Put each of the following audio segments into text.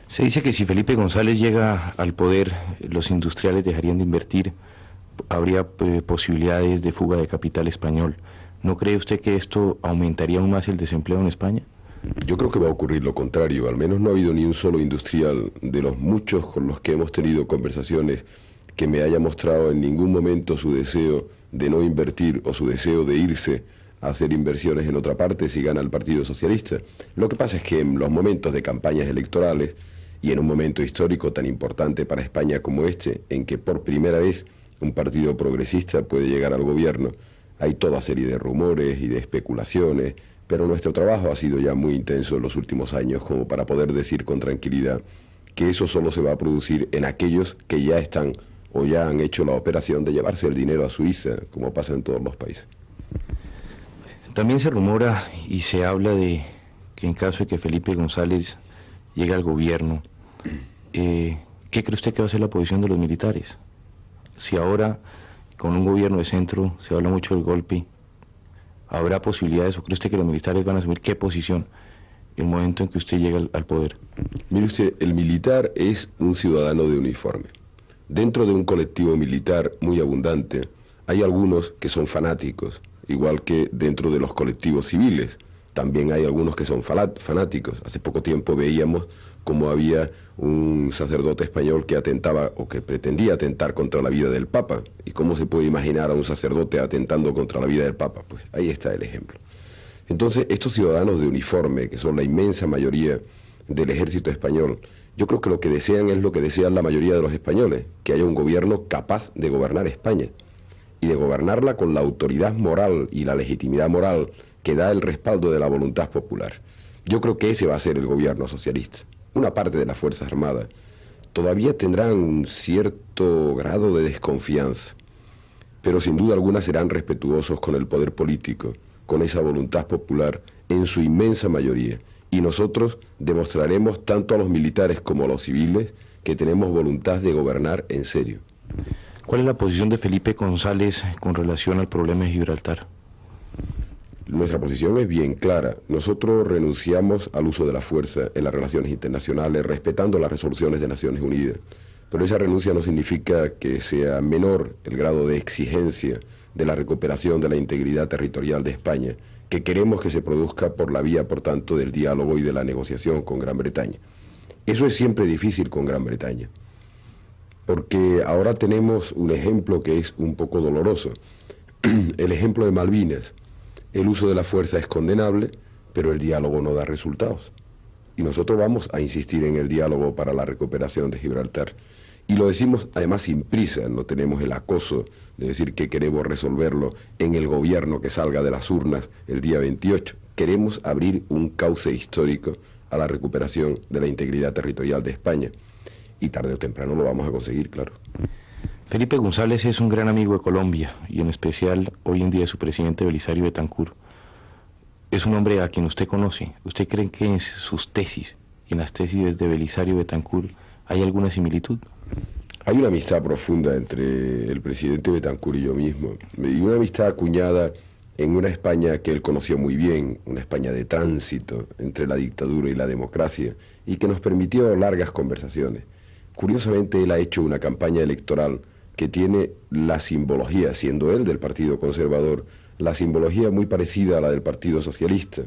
Se dice que si Felipe González llega al poder, los industriales dejarían de invertir, habría posibilidades de fuga de capital español. ¿No cree usted que esto aumentaría aún más el desempleo en España? Yo creo que va a ocurrir lo contrario. Al menos no ha habido ni un solo industrial de los muchos con los que hemos tenido conversaciones que me haya mostrado en ningún momento su deseo de no invertir o su deseo de irse a hacer inversiones en otra parte si gana el Partido Socialista. Lo que pasa es que en los momentos de campañas electorales y en un momento histórico tan importante para España como este, en que por primera vez un partido progresista puede llegar al gobierno, hay toda serie de rumores y de especulaciones, pero nuestro trabajo ha sido ya muy intenso en los últimos años como para poder decir con tranquilidad que eso solo se va a producir en aquellos que ya están o ya han hecho la operación de llevarse el dinero a Suiza, como pasa en todos los países. También se rumora y se habla de que en caso de que Felipe González llegue al gobierno, ¿qué cree usted que va a ser la posición de los militares? Si ahora, con un gobierno de centro, se habla mucho del golpe, ¿habrá posibilidades o cree usted que los militares van a asumir qué posición en el momento en que usted llegue al poder? Mire usted, el militar es un ciudadano de uniforme. Dentro de un colectivo militar muy abundante, hay algunos que son fanáticos, igual que dentro de los colectivos civiles. También hay algunos que son fanáticos. Hace poco tiempo veíamos cómo había un sacerdote español que atentaba o que pretendía atentar contra la vida del Papa. ¿Y cómo se puede imaginar a un sacerdote atentando contra la vida del Papa? Pues ahí está el ejemplo. Entonces, estos ciudadanos de uniforme, que son la inmensa mayoría del ejército español, yo creo que lo que desean es lo que desean la mayoría de los españoles, que haya un gobierno capaz de gobernar España y de gobernarla con la autoridad moral y la legitimidad moral que da el respaldo de la voluntad popular. Yo creo que ese va a ser el gobierno socialista. Una parte de las Fuerzas Armadas todavía tendrán un cierto grado de desconfianza, pero sin duda alguna serán respetuosos con el poder político, con esa voluntad popular en su inmensa mayoría. Y nosotros demostraremos tanto a los militares como a los civiles que tenemos voluntad de gobernar en serio. ¿Cuál es la posición de Felipe González con relación al problema de Gibraltar? Nuestra posición es bien clara. Nosotros renunciamos al uso de la fuerza en las relaciones internacionales, respetando las resoluciones de Naciones Unidas. Pero esa renuncia no significa que sea menor el grado de exigencia de la recuperación de la integridad territorial de España, que queremos que se produzca por la vía, por tanto, del diálogo y de la negociación con Gran Bretaña. Eso es siempre difícil con Gran Bretaña, porque ahora tenemos un ejemplo que es un poco doloroso, el ejemplo de Malvinas. El uso de la fuerza es condenable, pero el diálogo no da resultados. Y nosotros vamos a insistir en el diálogo para la recuperación de Gibraltar. Y lo decimos además sin prisa, no tenemos el acoso de decir que queremos resolverlo en el gobierno que salga de las urnas el día 28. Queremos abrir un cauce histórico a la recuperación de la integridad territorial de España. Y tarde o temprano lo vamos a conseguir, claro. Felipe González es un gran amigo de Colombia y en especial hoy en día su presidente Belisario Betancur. Es un hombre a quien usted conoce. ¿Usted cree que en sus tesis y en las tesis de Belisario Betancur hay alguna similitud? Hay una amistad profunda entre el presidente Betancur y yo mismo, y una amistad acuñada en una España que él conoció muy bien, una España de tránsito entre la dictadura y la democracia, y que nos permitió largas conversaciones. Curiosamente, él ha hecho una campaña electoral que tiene la simbología, siendo él del Partido Conservador, la simbología muy parecida a la del Partido Socialista.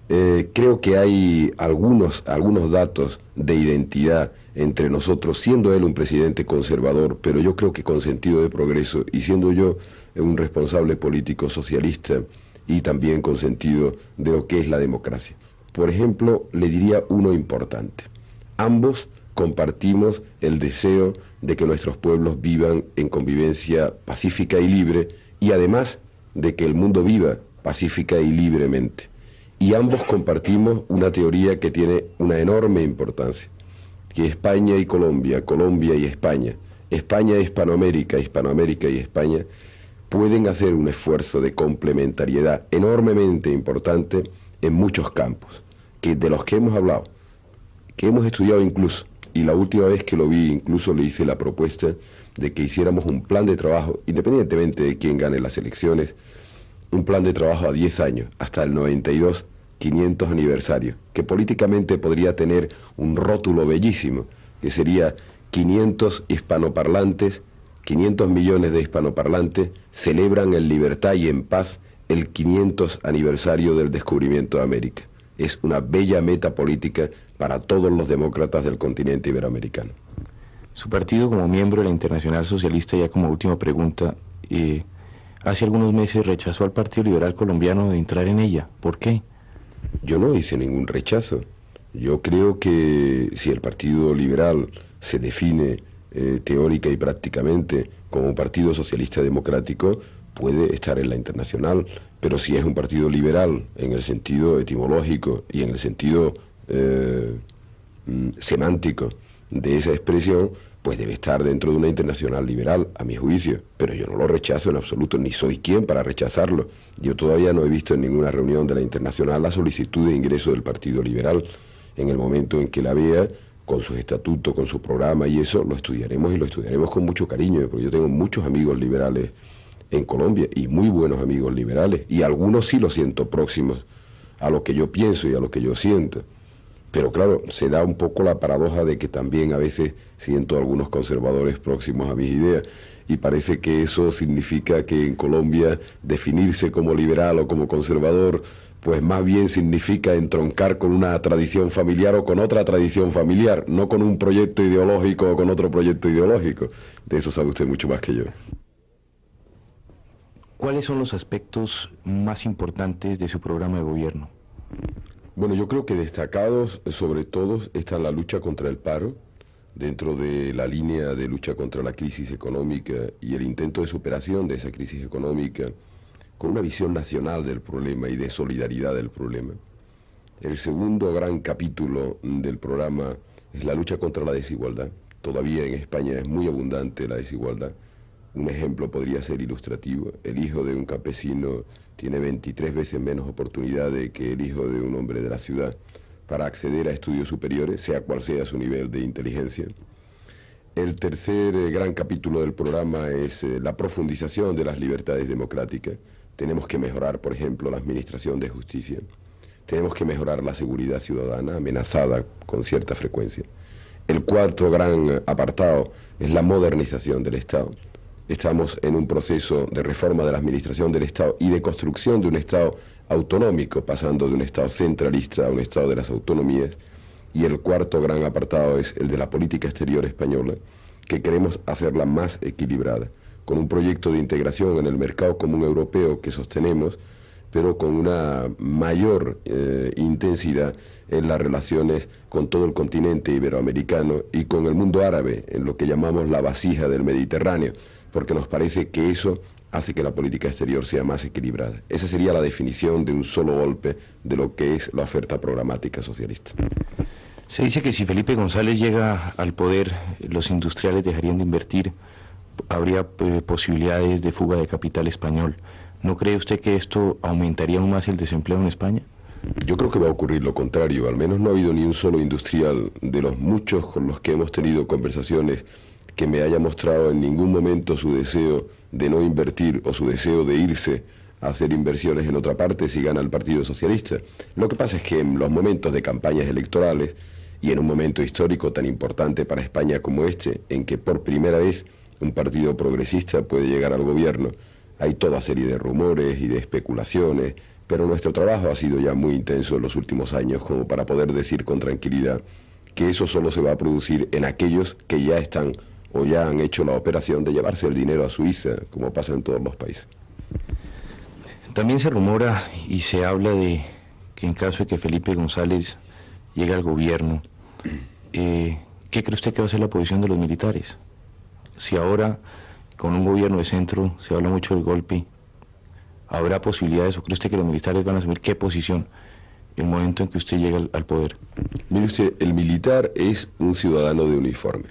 Creo que hay algunos datos de identidad entre nosotros, siendo él un presidente conservador, pero yo creo que con sentido de progreso, y siendo yo un responsable político socialista y también con sentido de lo que es la democracia. Por ejemplo, le diría uno importante. Ambos compartimos el deseo de que nuestros pueblos vivan en convivencia pacífica y libre, y además de que el mundo viva pacífica y libremente. Y ambos compartimos una teoría que tiene una enorme importancia, que España y Colombia, Colombia y España, España y Hispanoamérica, Hispanoamérica y España, pueden hacer un esfuerzo de complementariedad enormemente importante en muchos campos, que de los que hemos hablado, que hemos estudiado incluso, y la última vez que lo vi incluso le hice la propuesta de que hiciéramos un plan de trabajo, independientemente de quién gane las elecciones, un plan de trabajo a 10 años, hasta el 92, 500 aniversario, que políticamente podría tener un rótulo bellísimo, que sería 500 hispanoparlantes, 500 millones de hispanoparlantes celebran en libertad y en paz el 500 aniversario del descubrimiento de América. Es una bella meta política para todos los demócratas del continente iberoamericano. Su partido, como miembro de la Internacional Socialista, ya como última pregunta, hace algunos meses rechazó al Partido Liberal Colombiano de entrar en ella. ¿Por qué? Yo no hice ningún rechazo. Yo creo que si el Partido Liberal se define teórica y prácticamente como un partido socialista democrático, puede estar en la Internacional, pero si es un partido liberal en el sentido etimológico y en el sentido semántico de esa expresión, pues debe estar dentro de una Internacional liberal, a mi juicio, pero yo no lo rechazo en absoluto, ni soy quien para rechazarlo. Yo todavía no he visto en ninguna reunión de la Internacional la solicitud de ingreso del Partido Liberal. En el momento en que la vea, con sus estatutos, con su programa y eso, lo estudiaremos, y lo estudiaremos con mucho cariño, porque yo tengo muchos amigos liberales en Colombia, y muy buenos amigos liberales, y algunos sí los siento próximos a lo que yo pienso y a lo que yo siento. Pero claro, se da un poco la paradoja de que también a veces siento algunos conservadores próximos a mis ideas, y parece que eso significa que en Colombia definirse como liberal o como conservador, pues más bien significa entroncar con una tradición familiar o con otra tradición familiar, no con un proyecto ideológico o con otro proyecto ideológico. De eso sabe usted mucho más que yo. ¿Cuáles son los aspectos más importantes de su programa de gobierno? Bueno, yo creo que destacados sobre todo está la lucha contra el paro, dentro de la línea de lucha contra la crisis económica y el intento de superación de esa crisis económica con una visión nacional del problema y de solidaridad del problema. El segundo gran capítulo del programa es la lucha contra la desigualdad. Todavía en España es muy abundante la desigualdad. Un ejemplo podría ser ilustrativo. El hijo de un campesino tiene 23 veces menos oportunidades que el hijo de un hombre de la ciudad para acceder a estudios superiores, sea cual sea su nivel de inteligencia. El tercer gran capítulo del programa es la profundización de las libertades democráticas. Tenemos que mejorar, por ejemplo, la administración de justicia. Tenemos que mejorar la seguridad ciudadana, amenazada con cierta frecuencia. El cuarto gran apartado es la modernización del Estado. Estamos en un proceso de reforma de la administración del Estado y de construcción de un Estado autonómico, pasando de un Estado centralista a un Estado de las autonomías. Y el cuarto gran apartado es el de la política exterior española, que queremos hacerla más equilibrada, con un proyecto de integración en el mercado común europeo que sostenemos, pero con una mayor intensidad en las relaciones con todo el continente iberoamericano y con el mundo árabe, en lo que llamamos la vasija del Mediterráneo, porque nos parece que eso hace que la política exterior sea más equilibrada. Esa sería la definición de un solo golpe de lo que es la oferta programática socialista. Se dice que si Felipe González llega al poder, los industriales dejarían de invertir, habría posibilidades de fuga de capital español. ¿No cree usted que esto aumentaría aún más el desempleo en España? Yo creo que va a ocurrir lo contrario. Al menos no ha habido ni un solo industrial de los muchos con los que hemos tenido conversaciones que me haya mostrado en ningún momento su deseo de no invertir o su deseo de irse a hacer inversiones en otra parte si gana el Partido Socialista. Lo que pasa es que en los momentos de campañas electorales y en un momento histórico tan importante para España como este, en que por primera vez un partido progresista puede llegar al gobierno, hay toda serie de rumores y de especulaciones, pero nuestro trabajo ha sido ya muy intenso en los últimos años como para poder decir con tranquilidad que eso solo se va a producir en aquellos que ya están o ya han hecho la operación de llevarse el dinero a Suiza, como pasa en todos los países. También se rumora y se habla de que en caso de que Felipe González llegue al gobierno, ¿qué cree usted que va a ser la posición de los militares? Si ahora, con un gobierno de centro, se habla mucho del golpe, ¿habrá posibilidades o cree usted que los militares van a asumir qué posición en el momento en que usted llegue al poder? Mire usted, el militar es un ciudadano de uniforme.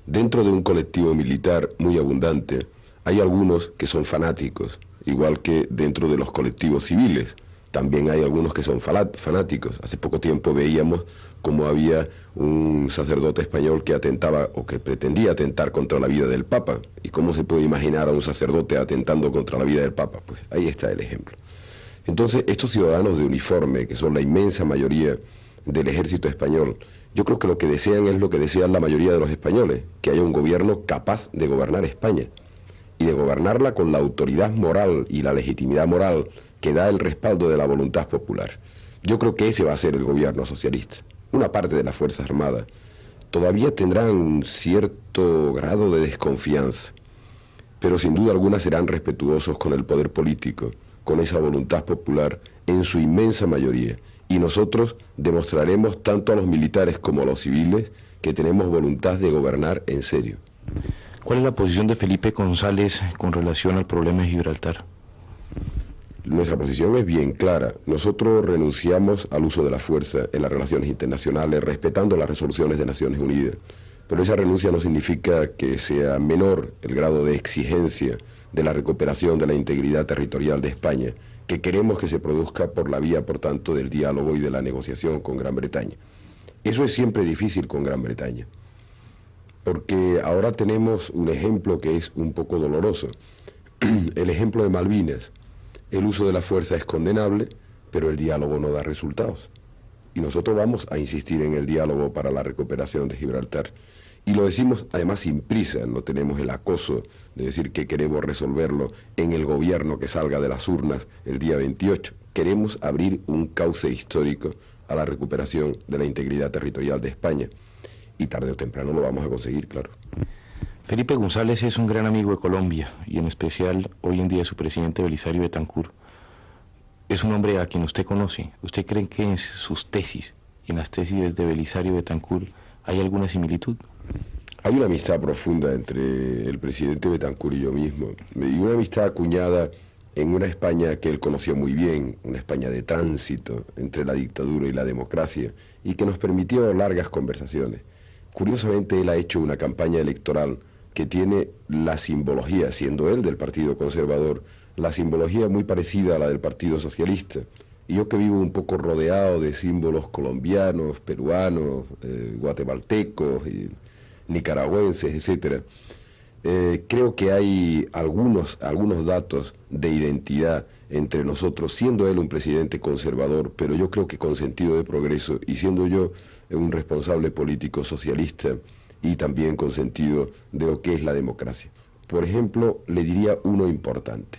Dentro de un colectivo militar muy abundante, hay algunos que son fanáticos, igual que dentro de los colectivos civiles. También hay algunos que son fanáticos. Hace poco tiempo veíamos cómo había un sacerdote español que atentaba o que pretendía atentar contra la vida del Papa. ¿Y cómo se puede imaginar a un sacerdote atentando contra la vida del Papa? Pues ahí está el ejemplo. Entonces, estos ciudadanos de uniforme, que son la inmensa mayoría del ejército español, yo creo que lo que desean es lo que desean la mayoría de los españoles, que haya un gobierno capaz de gobernar España y de gobernarla con la autoridad moral y la legitimidad moral que da el respaldo de la voluntad popular. Yo creo que ese va a ser el gobierno socialista. Una parte de las Fuerzas Armadas todavía tendrán un cierto grado de desconfianza, pero sin duda alguna serán respetuosos con el poder político, con esa voluntad popular en su inmensa mayoría. Y nosotros demostraremos tanto a los militares como a los civiles que tenemos voluntad de gobernar en serio. ¿Cuál es la posición de Felipe González con relación al problema de Gibraltar? Nuestra posición es bien clara. Nosotros renunciamos al uso de la fuerza en las relaciones internacionales, respetando las resoluciones de Naciones Unidas. Pero esa renuncia no significa que sea menor el grado de exigencia de la recuperación de la integridad territorial de España, que queremos que se produzca por la vía, por tanto, del diálogo y de la negociación con Gran Bretaña. Eso es siempre difícil con Gran Bretaña, porque ahora tenemos un ejemplo que es un poco doloroso. El ejemplo de Malvinas. El uso de la fuerza es condenable, pero el diálogo no da resultados. Y nosotros vamos a insistir en el diálogo para la recuperación de Gibraltar. Y lo decimos además sin prisa, no tenemos el acoso de decir que queremos resolverlo en el gobierno que salga de las urnas el día 28. Queremos abrir un cauce histórico a la recuperación de la integridad territorial de España. Y tarde o temprano lo vamos a conseguir, claro. Felipe González es un gran amigo de Colombia y en especial hoy en día su presidente Belisario Betancur. Es un hombre a quien usted conoce. ¿Usted cree que en sus tesis y en las tesis de Belisario Betancur hay alguna similitud? Hay una amistad profunda entre el presidente Betancur y yo mismo, y una amistad acuñada en una España que él conoció muy bien, una España de tránsito entre la dictadura y la democracia, y que nos permitió largas conversaciones. Curiosamente, él ha hecho una campaña electoral que tiene la simbología, siendo él del Partido Conservador, la simbología muy parecida a la del Partido Socialista. Y yo que vivo un poco rodeado de símbolos colombianos, peruanos, guatemaltecos, y nicaragüenses, etc., creo que hay algunos datos de identidad entre nosotros, siendo él un presidente conservador, pero yo creo que con sentido de progreso, y siendo yo un responsable político socialista, y también con sentido de lo que es la democracia. Por ejemplo, le diría uno importante.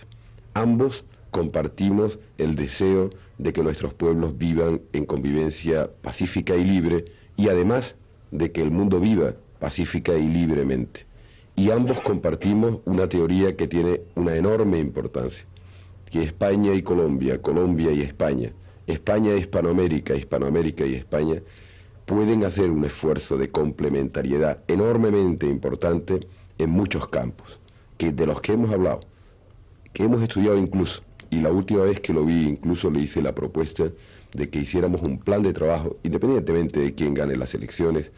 Ambos compartimos el deseo de que nuestros pueblos vivan en convivencia pacífica y libre, y además de que el mundo viva pacífica y libremente. Y ambos compartimos una teoría que tiene una enorme importancia, que España y Colombia, Colombia y España, España y Hispanoamérica, Hispanoamérica y España, pueden hacer un esfuerzo de complementariedad enormemente importante en muchos campos, que de los que hemos hablado, que hemos estudiado incluso, y la última vez que lo vi incluso le hice la propuesta de que hiciéramos un plan de trabajo, independientemente de quién gane las elecciones,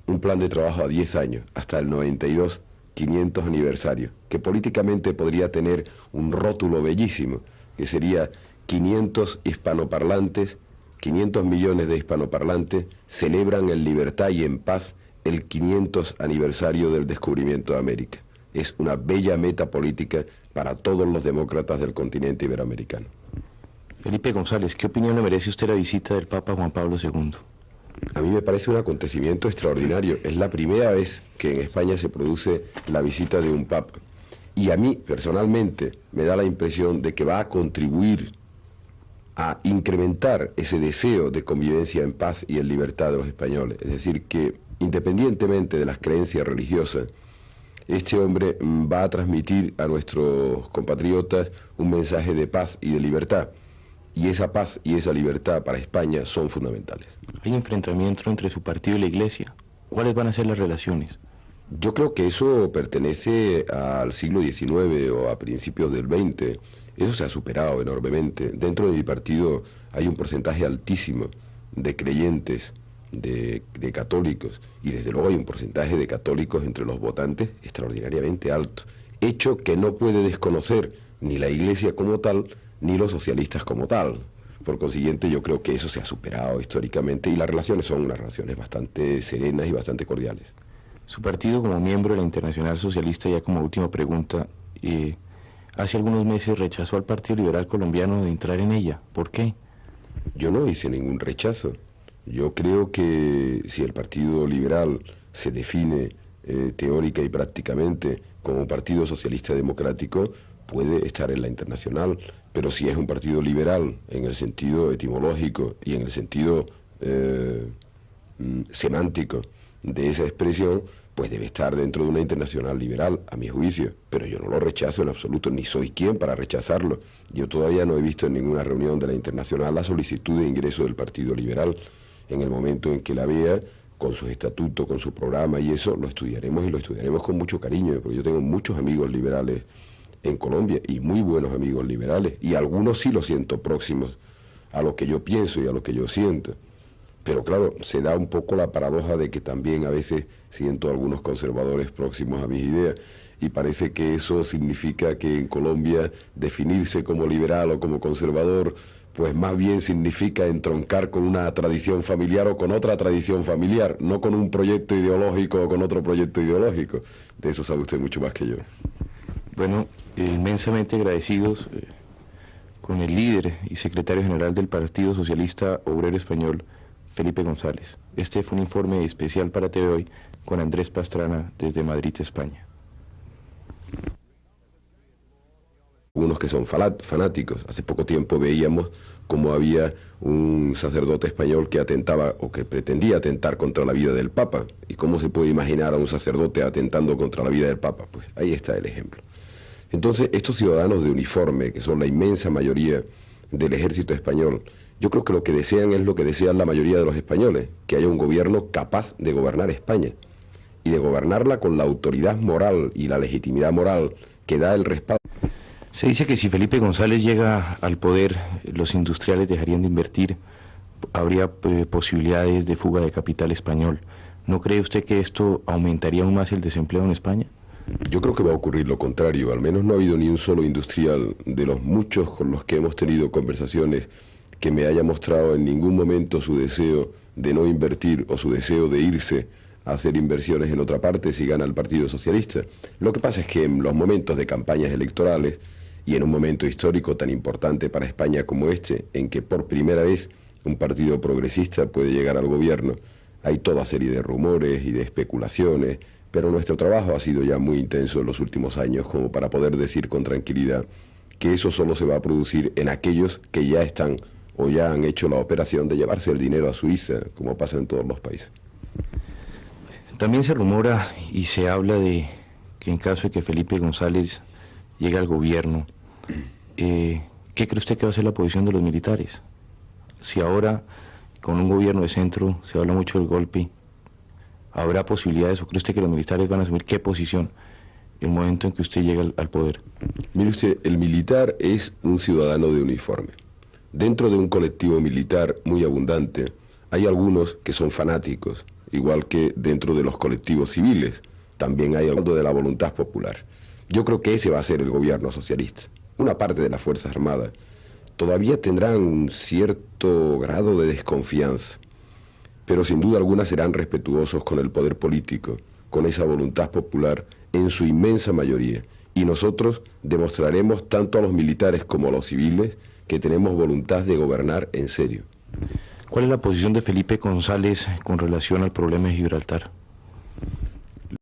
un plan de trabajo a 10 años, hasta el 92, 500 aniversario, que políticamente podría tener un rótulo bellísimo, que sería 500 hispanoparlantes, 500 millones de hispanoparlantes celebran en libertad y en paz el 500 aniversario del descubrimiento de América. Es una bella meta política para todos los demócratas del continente iberoamericano. Felipe González, ¿qué opinión le merece usted la visita del Papa Juan Pablo II? A mí me parece un acontecimiento extraordinario. Es la primera vez que en España se produce la visita de un Papa. Y a mí, personalmente, me da la impresión de que va a contribuir a incrementar ese deseo de convivencia en paz y en libertad de los españoles. Es decir, que independientemente de las creencias religiosas, este hombre va a transmitir a nuestros compatriotas un mensaje de paz y de libertad. Y esa paz y esa libertad para España son fundamentales. ¿Hay enfrentamiento entre su partido y la Iglesia? ¿Cuáles van a ser las relaciones? Yo creo que eso pertenece al siglo XIX o a principios del XX. Eso se ha superado enormemente. Dentro de mi partido hay un porcentaje altísimo de creyentes, de católicos, y desde luego hay un porcentaje de católicos entre los votantes extraordinariamente alto, hecho que no puede desconocer ni la Iglesia como tal, ni los socialistas como tal. Por consiguiente, yo creo que eso se ha superado históricamente y las relaciones son unas relaciones bastante serenas y bastante cordiales. Su partido, como miembro de la Internacional Socialista, ya como última pregunta, hace algunos meses rechazó al Partido Liberal Colombiano de entrar en ella. ¿Por qué? Yo no hice ningún rechazo. Yo creo que si el Partido Liberal se define teórica y prácticamente como un partido socialista democrático, puede estar en la internacional, pero si es un partido liberal en el sentido etimológico y en el sentido semántico de esa expresión, pues debe estar dentro de una internacional liberal, a mi juicio, pero yo no lo rechazo en absoluto, ni soy quien para rechazarlo. Yo todavía no he visto en ninguna reunión de la internacional la solicitud de ingreso del Partido Liberal. En el momento en que la vea, con sus estatutos, con su programa y eso, lo estudiaremos y lo estudiaremos con mucho cariño, porque yo tengo muchos amigos liberales en Colombia y muy buenos amigos liberales, y algunos sí los siento próximos a lo que yo pienso y a lo que yo siento. Pero claro, se da un poco la paradoja de que también a veces siento algunos conservadores próximos a mis ideas, y parece que eso significa que en Colombia definirse como liberal o como conservador, pues más bien significa entroncar con una tradición familiar o con otra tradición familiar, no con un proyecto ideológico o con otro proyecto ideológico. De eso sabe usted mucho más que yo. Bueno, inmensamente agradecidos con el líder y secretario general del Partido Socialista Obrero Español, Felipe González. Este fue un informe especial para TV Hoy con Andrés Pastrana desde Madrid, España. Unos que son fanáticos. Hace poco tiempo veíamos cómo había un sacerdote español que atentaba o que pretendía atentar contra la vida del Papa. ¿Y cómo se puede imaginar a un sacerdote atentando contra la vida del Papa? Pues ahí está el ejemplo. Entonces, estos ciudadanos de uniforme, que son la inmensa mayoría del ejército español, yo creo que lo que desean es lo que desean la mayoría de los españoles, que haya un gobierno capaz de gobernar España y de gobernarla con la autoridad moral y la legitimidad moral que da el respaldo. Se dice que si Felipe González llega al poder, los industriales dejarían de invertir, habría posibilidades de fuga de capital español. ¿No cree usted que esto aumentaría aún más el desempleo en España? Yo creo que va a ocurrir lo contrario. Al menos no ha habido ni un solo industrial de los muchos con los que hemos tenido conversaciones que me haya mostrado en ningún momento su deseo de no invertir o su deseo de irse a hacer inversiones en otra parte si gana el Partido Socialista. Lo que pasa es que en los momentos de campañas electorales y en un momento histórico tan importante para España como este, en que por primera vez un partido progresista puede llegar al gobierno, hay toda serie de rumores y de especulaciones, pero nuestro trabajo ha sido ya muy intenso en los últimos años como para poder decir con tranquilidad que eso solo se va a producir en aquellos que ya están o ya han hecho la operación de llevarse el dinero a Suiza, como pasa en todos los países. También se rumora y se habla de que en caso de que Felipe González llegue al gobierno, ¿qué cree usted que va a ser la posición de los militares? Si ahora, con un gobierno de centro, se habla mucho del golpe, ¿habrá posibilidades o cree usted que los militares van a asumir qué posición en el momento en que usted llegue al poder? Mire usted, el militar es un ciudadano de uniforme. Dentro de un colectivo militar muy abundante, hay algunos que son fanáticos, igual que dentro de los colectivos civiles. También hay algo de la voluntad popular. Yo creo que ese va a ser el gobierno socialista. Una parte de las Fuerzas Armadas todavía tendrán un cierto grado de desconfianza, pero sin duda alguna serán respetuosos con el poder político, con esa voluntad popular en su inmensa mayoría. Y nosotros demostraremos tanto a los militares como a los civiles que tenemos voluntad de gobernar en serio. ¿Cuál es la posición de Felipe González con relación al problema de Gibraltar?